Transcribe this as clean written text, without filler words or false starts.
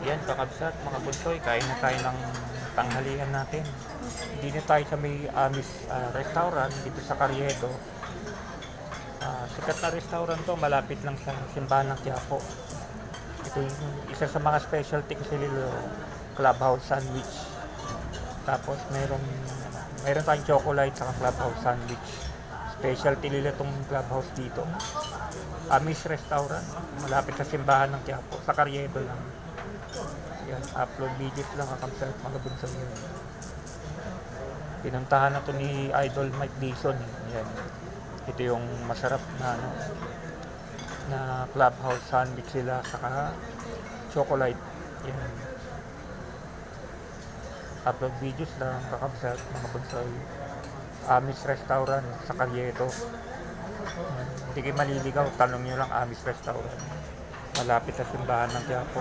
Yan, kakabsat, mga bunsoy, kain na tayo ng tanghalian natin. Dito tayo sa may Amis restaurant dito sa Carriedo. Sikat na restaurant to, malapit lang sa simbahan ng Quiapo. Ito yung isa sa mga specialty kasi nila, clubhouse sandwich. Tapos mayroon tayong chocolate sa clubhouse sandwich. Specialty nila itong clubhouse dito. Amis restaurant, malapit sa simbahan ng Quiapo, sa Carriedo lang. Yan, upload videos lang kakamsat mga bunso yun. Pinuntahan na to ni Idol Mike Dizon. Yan. Ito yung masarap na na clubhouse sandwich sila saka chocolate. Yan. Upload videos lang kakamsat mga bunso. Amis restaurant sa Carriedo. Hindi kayo maliligaw, tanong nyo lang Amis restaurant. Malapit sa simbahan ng Quiapo.